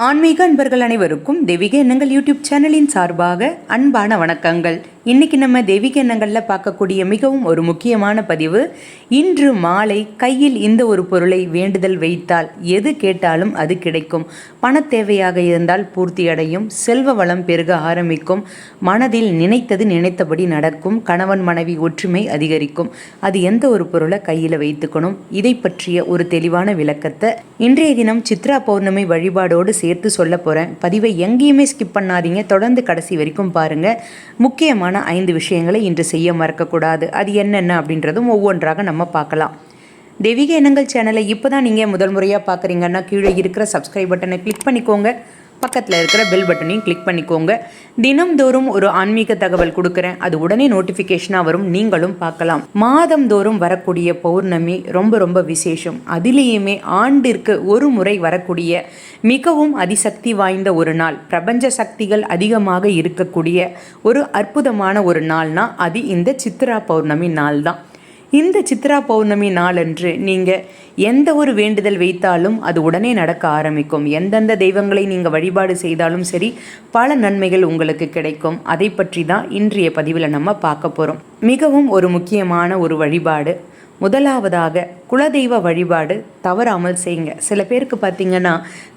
ஆன்மீக அன்பர்கள் அனைவருக்கும் தெய்வீக எண்ணங்கள் யூடியூப் சேனலின் சார்பாக அன்பான வணக்கங்கள். இன்னைக்கு நம்ம தெய்வீக எண்ணங்களில் பார்க்கக்கூடிய மிகவும் ஒரு முக்கியமான பதிவு. இன்று மாலை கையில் இந்த ஒரு பொருளை வேண்டுதல் வைத்தால் எது கேட்டாலும் அது கிடைக்கும். பண தேவையாக இருந்தால் பூர்த்தி அடையும், செல்வ வளம் பெருக ஆரம்பிக்கும், மனதில் நினைத்தது நினைத்தபடி நடக்கும், கணவன் மனைவி ஒற்றுமை அதிகரிக்கும். அது எந்த ஒரு பொருளை கையில் வைத்துக்கணும், இதை பற்றிய ஒரு தெளிவான விளக்கத்தை இன்றைய தினம் சித்ரா பௌர்ணமி வழிபாடோடு சேர்த்து சொல்ல போகிறேன். பதிவை எங்கேயுமே ஸ்கிப் பண்ணாதீங்க, தொடர்ந்து கடைசி வரைக்கும் பாருங்கள். முக்கியமான 5 விஷயங்களை இன்று செய்ய மறக்கக்கூடாது. அது என்னென்ன அப்படின்றதும் ஒவ்வொன்றாக நம்ம பார்க்கலாம். தெய்வீக எண்ணங்கள் சேனலை இப்போ தான் நீங்கள் முதல் முறையாக பார்க்குறீங்கன்னா கீழே இருக்கிற சப்ஸ்கிரைப் பட்டனை கிளிக் பண்ணிக்கோங்க, பக்கத்தில் இருக்கிற பெல் பட்டனையும் கிளிக் பண்ணிக்கோங்க. தினம்தோறும் ஒரு ஆன்மீக தகவல் கொடுக்குறேன், அது உடனே நோட்டிஃபிகேஷனாக வரும், நீங்களும் பார்க்கலாம். மாதந்தோறும் வரக்கூடிய பௌர்ணமி ரொம்ப ரொம்ப விசேஷம். அதிலேயுமே ஆண்டிற்கு ஒரு முறை வரக்கூடிய மிகவும் அதிசக்தி வாய்ந்த ஒரு நாள், பிரபஞ்ச சக்திகள் அதிகமாக இருக்கக்கூடிய ஒரு அற்புதமான ஒரு நாள்னா அது இந்த சித்ரா பௌர்ணமி நாள் தான். இந்த சித்ரா பௌர்ணமி நாளன்று நீங்கள் எந்த ஒரு வேண்டுதல் வைத்தாலும் அது உடனே நடக்க ஆரம்பிக்கும். எந்தெந்த தெய்வங்களை நீங்கள் வழிபாடு செய்தாலும் சரி, பல நன்மைகள் உங்களுக்கு கிடைக்கும். அதை பற்றி தான் இன்றைய பதிவில் நம்ம பார்க்க போகிறோம். மிகவும் ஒரு முக்கியமான ஒரு வழிபாடு. முதலாவதாக குலதெய்வ வழிபாடு தவறாமல் செய்யுங்க. சில பேருக்கு பார்த்திங்கன்னா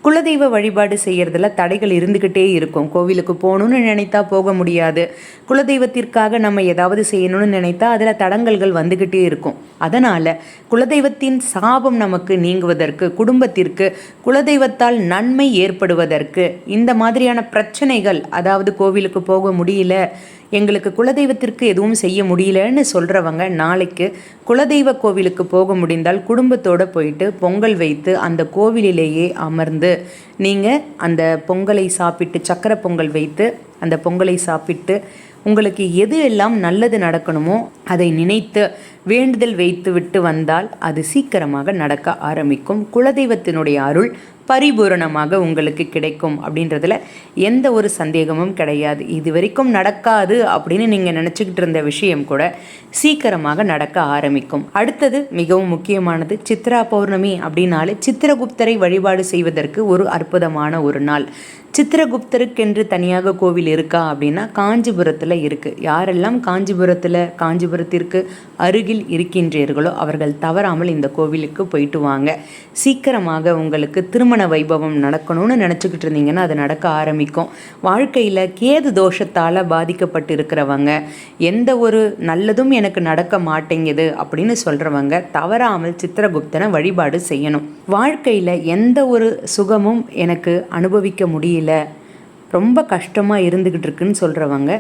குலதெய்வ வழிபாடு செய்கிறதுல தடைகள் இருந்துக்கிட்டே இருக்கும். கோவிலுக்கு போகணுன்னு நினைத்தா போக முடியாது. குலதெய்வத்திற்காக நம்ம ஏதாவது செய்யணும்னு நினைத்தா அதில் தடங்கல்கள் வந்துக்கிட்டே இருக்கும். அதனால் குலதெய்வத்தின் சாபம் நமக்கு நீங்குவதற்கு, குடும்பத்திற்கு குலதெய்வத்தால் நன்மை ஏற்படுவதற்கு, இந்த மாதிரியான பிரச்சனைகள், அதாவது கோவிலுக்கு போக முடியல, எங்களுக்கு குலதெய்வத்திற்கு எதுவும் செய்ய முடியலன்னு சொல்கிறவங்க நாளைக்கு குலதெய்வ கோவிலுக்கு போக முடிந்தால் குடும்பத்தோடு போயிட்டு பொங்கல் வைத்து அந்த கோவிலிலேயே அமர்ந்து நீங்கள் அந்த பொங்கலை சாப்பிட்டு, சக்கரை பொங்கல் வைத்து அந்த பொங்கலை சாப்பிட்டு உங்களுக்கு எது எல்லாம் நல்லது நடக்கணுமோ அதை நினைத்து வேண்டுதல் வைத்து விட்டு வந்தால் அது சீக்கிரமாக நடக்க ஆரம்பிக்கும். குலதெய்வத்தினுடைய அருள் பரிபூரணமாக உங்களுக்கு கிடைக்கும் அப்படின்றதுல எந்த ஒரு சந்தேகமும் கிடையாது. இது வரைக்கும் நடக்காது அப்படின்னு நீங்கள் நினச்சிக்கிட்டு இருந்த விஷயம் கூட சீக்கிரமாக நடக்க ஆரம்பிக்கும். அடுத்தது மிகவும் முக்கியமானது, சித்ரா பௌர்ணமி அப்படின்னாலே சித்திரகுப்தரை வழிபாடு செய்வதற்கு ஒரு அற்புதமான ஒரு நாள். சித்திரகுப்தருக்கென்று தனியாக கோவில் இருக்கா அப்படின்னா காஞ்சிபுரத்தில் இருக்குது. யாரெல்லாம் காஞ்சிபுரத்திற்கு அருகில் இருக்கின்றீர்களோ அவர்கள் தவறாமல் இந்த கோவிலுக்கு போயிட்டு வாங்க. சீக்கிரமாக உங்களுக்கு திருமண வைபவம் நடக்கணும்னு நினச்சிக்கிட்டு இருந்தீங்கன்னா அது நடக்க ஆரம்பிக்கும். வாழ்க்கையில் கேது தோஷத்தால் பாதிக்கப்பட்டு இருக்கிறவங்க, எந்த ஒரு நல்லதும் எனக்கு நடக்க மாட்டேங்குது அப்படின்னு சொல்கிறவங்க தவறாமல் சித்திரகுப்தனை வழிபாடு செய்யணும். வாழ்க்கையில் எந்த ஒரு சுகமும் எனக்கு அனுபவிக்க முடியல, ரொம்ப கஷ்டமாக இருந்துக்கிட்டு இருக்குன்னு சொல்கிறவங்க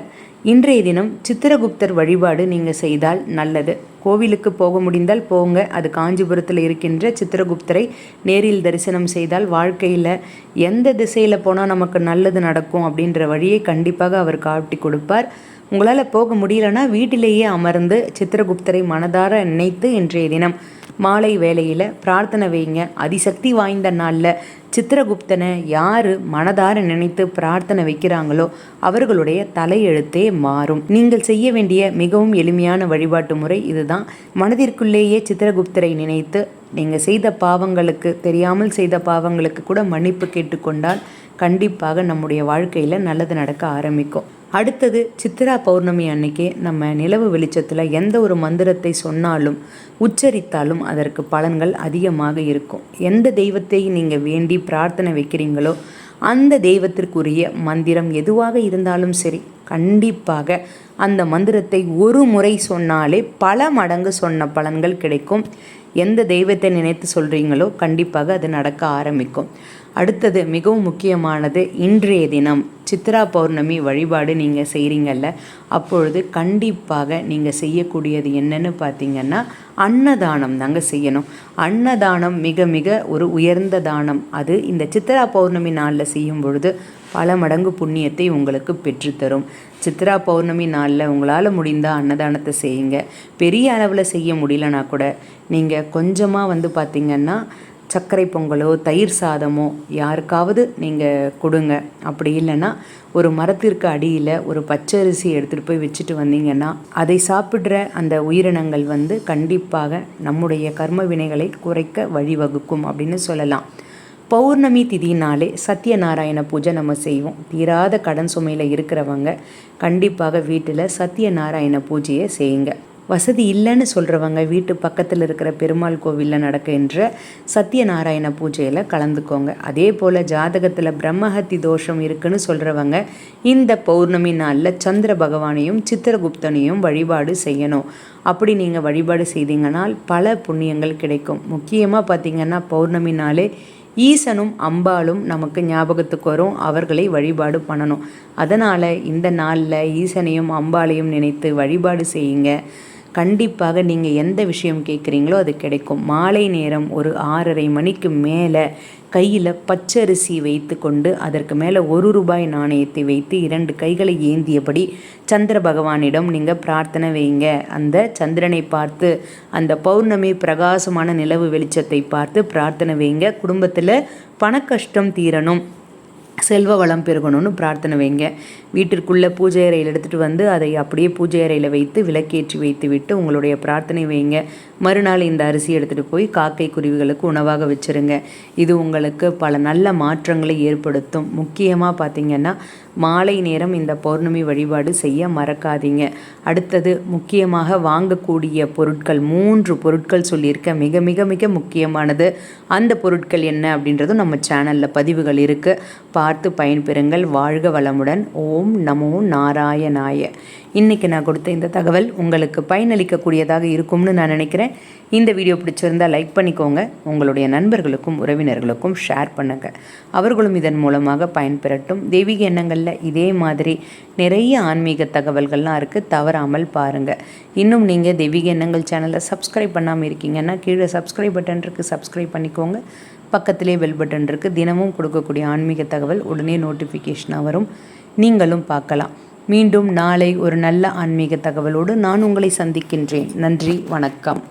இன்றைய தினம் சித்திரகுப்தர் வழிபாடு நீங்கள் செய்தால் நல்லது. கோவிலுக்கு போக முடிந்தால் போங்க. அது காஞ்சிபுரத்தில் இருக்கின்ற சித்திரகுப்தரை நேரில் தரிசனம் செய்தால் வாழ்க்கையில் எந்த திசையில் போனால் நமக்கு நல்லது நடக்கும் அப்படின்ற வழியை கண்டிப்பாக அவர் காட்டி கொடுப்பார். உங்களால் போக முடியலன்னா வீட்டிலேயே அமர்ந்து சித்திரகுப்தரை மனதார நினைத்து இன்றைய தினம் மாலை வேளையில் பிரார்த்தனை வைங்க. அதிசக்தி வாய்ந்த நாளில் சித்திரகுப்தனை யார் மனதார நினைத்து பிரார்த்தனை வைக்கிறாங்களோ அவர்களுடைய தலையெழுத்தே மாறும். நீங்கள் செய்ய வேண்டிய மிகவும் எளிமையான வழிபாட்டு முறை இதுதான். மனதிற்குள்ளேயே சித்திரகுப்தரை நினைத்து நீங்கள் செய்த பாவங்களுக்கு, தெரியாமல் செய்த பாவங்களுக்கு கூட மன்னிப்பு கேட்டுக்கொண்டால் கண்டிப்பாக நம்முடைய வாழ்க்கையில் நல்லது நடக்க ஆரம்பிக்கும். அடுத்தது சித்ரா பௌர்ணமி அன்னைக்கே நம்ம நிலவு வெளிச்சத்தில் எந்த ஒரு மந்திரத்தை சொன்னாலும் உச்சரித்தாலும் அதற்கு பலன்கள் அதிகமாக இருக்கும். எந்த தெய்வத்தை நீங்கள் வேண்டி பிரார்த்தனை வைக்கிறீங்களோ அந்த தெய்வத்திற்குரிய மந்திரம் எதுவாக இருந்தாலும் சரி, கண்டிப்பாக அந்த மந்திரத்தை ஒரு முறை சொன்னாலே பல மடங்கு சொன்ன பலன்கள் கிடைக்கும். எந்த தெய்வத்தை நினைத்து சொல்கிறீங்களோ கண்டிப்பாக அது நடக்க ஆரம்பிக்கும். அடுத்தது மிகவும் முக்கியமானது, இன்றைய தினம் சித்ரா பௌர்ணமி வழிபாடு நீங்கள் செய்கிறீங்கல்ல, அப்பொழுது கண்டிப்பாக நீங்கள் செய்யக்கூடியது என்னன்னு பார்த்தீங்கன்னா அன்னதானம் தாங்க செய்யணும். அன்னதானம் மிக மிக ஒரு உயர்ந்த தானம். அது இந்த சித்ரா பௌர்ணமி நாளில் செய்யும் பொழுது பல மடங்கு புண்ணியத்தை உங்களுக்கு பெற்றுத்தரும். சித்ரா பௌர்ணமி நாளில் உங்களால் முடிந்தால் அன்னதானத்தை செய்யுங்க. பெரிய அளவில் செய்ய முடியலனா கூட நீங்கள் கொஞ்சமாக பார்த்திங்கன்னா சர்க்கரை பொங்கலோ தயிர் சாதமோ யாருக்காவது நீங்கள் கொடுங்க. அப்படி இல்லைன்னா ஒரு மரத்திற்கு அடியில் ஒரு பச்சரிசி எடுத்துகிட்டு போய் வச்சுட்டு வந்தீங்கன்னா அதை சாப்பிட்ற அந்த உயிரினங்கள் கண்டிப்பாக நம்முடைய கர்ம வினைகளை குறைக்க வழிவகுக்கும் அப்படின்னு சொல்லலாம். பௌர்ணமி திதினாலே சத்யநாராயண பூஜை நம்ம செய்வோம். தீராத கடன் சுமையில் இருக்கிறவங்க கண்டிப்பாக வீட்டில் சத்யநாராயண பூஜையை செய்யுங்க. வசதி இல்லைன்னு சொல்கிறவங்க வீட்டு பக்கத்தில் இருக்கிற பெருமாள் கோவிலில் நடக்கின்ற சத்யநாராயண பூஜையில் கலந்துக்கோங்க. அதே போல் ஜாதகத்தில் பிரம்மஹத்தி தோஷம் இருக்குன்னு சொல்கிறவங்க இந்த பௌர்ணமி நாளில் சந்திர பகவானையும் சித்திரகுப்தனையும் வழிபாடு செய்யணும். அப்படி நீங்கள் வழிபாடு செய்தீங்கன்னால் பல புண்ணியங்கள் கிடைக்கும். முக்கியமாக பார்த்திங்கன்னா பௌர்ணமி நாளே ஈசனும் அம்பாளும் நமக்கு ஞாபகத்துக்கு வரும். அவர்களை வழிபாடு பண்ணணும். அதனால் இந்த நாளில் ஈசனையும் அம்பாளையும் நினைத்து வழிபாடு செய்யுங்க. கண்டிப்பாக நீங்கள் எந்த விஷயம் கேட்குறீங்களோ அது கிடைக்கும். மாலை நேரம் ஒரு 6:30 மணிக்கு மேலே கையில் பச்சரிசி வைத்து கொண்டு அதற்கு மேலே ₹1 நாணயத்தை வைத்து 2 கைகளை ஏந்தியபடி சந்திர பகவானிடம் நீங்கள் பிரார்த்தனை வைங்க. அந்த சந்திரனை பார்த்து, அந்த பௌர்ணமி பிரகாசமான நிலவு வெளிச்சத்தை பார்த்து பிரார்த்தனை வைங்க. குடும்பத்தில் பணக்கஷ்டம் தீரணும், செல்வ வளம் பெருகணும்னு பிரார்த்தனை வைங்க. வீட்டிற்குள்ளே பூஜை அறையில் எடுத்துகிட்டு வந்து அதை அப்படியே பூஜை அறையில் வைத்து விளக்கேற்றி வைத்து விட்டு உங்களுடைய பிரார்த்தனை வைங்க. மறுநாள் இந்த அரிசி எடுத்துகிட்டு போய் காக்கை குருவிகளுக்கு உணவாக வச்சுருங்க. இது உங்களுக்கு பல நல்ல மாற்றங்களை ஏற்படுத்தும். முக்கியமாக பார்த்திங்கன்னா மாலை நேரம் இந்த பௌர்ணமி வழிபாடு செய்ய மறக்காதீங்க. அடுத்தது முக்கியமாக வாங்கக்கூடிய பொருட்கள் 3 பொருட்கள் சொல்லியிருக்க, மிக மிக மிக முக்கியமானது. அந்த பொருட்கள் என்ன அப்படின்றதும் நம்ம சேனலில் பதிவுகள் இருக்குது, பார்த்து பயன்பெறுங்கள். வாழ்க வளமுடன். ஓம் நமோ நாராயணாய. இன்றைக்கி நான் கொடுத்த இந்த தகவல் உங்களுக்கு பயனளிக்கக்கூடியதாக இருக்கும்னு நான் நினைக்கிறேன். இந்த வீடியோ பிடிச்சிருந்தால் லைக் பண்ணிக்கோங்க. உங்களுடைய நண்பர்களுக்கும் உறவினர்களுக்கும் ஷேர் பண்ணுங்கள். அவர்களும் இதன் மூலமாக பயன்பெறட்டும். தெய்வீக எண்ணங்களில் இதே மாதிரி நிறைய ஆன்மீக தகவல்கள்லாம் இருக்குது, தவறாமல் பாருங்கள். இன்னும் நீங்கள் தெய்வீக எண்ணங்கள் சேனலை சப்ஸ்கிரைப் பண்ணாமல் இருக்கீங்கன்னா கீழே சப்ஸ்கிரைப் பட்டன் இருக்குது, சப்ஸ்கிரைப் பண்ணிக்கோங்க. பக்கத்திலே பெல் பட்டன் இருக்குது. தினமும் கொடுக்கக்கூடிய ஆன்மீக தகவல் உடனே நோட்டிஃபிகேஷனாக வரும், நீங்களும் பார்க்கலாம். மீண்டும் நாளை ஒரு நல்ல ஆன்மீக தகவலோடு நான் உங்களை சந்திக்கின்றேன். நன்றி, வணக்கம்.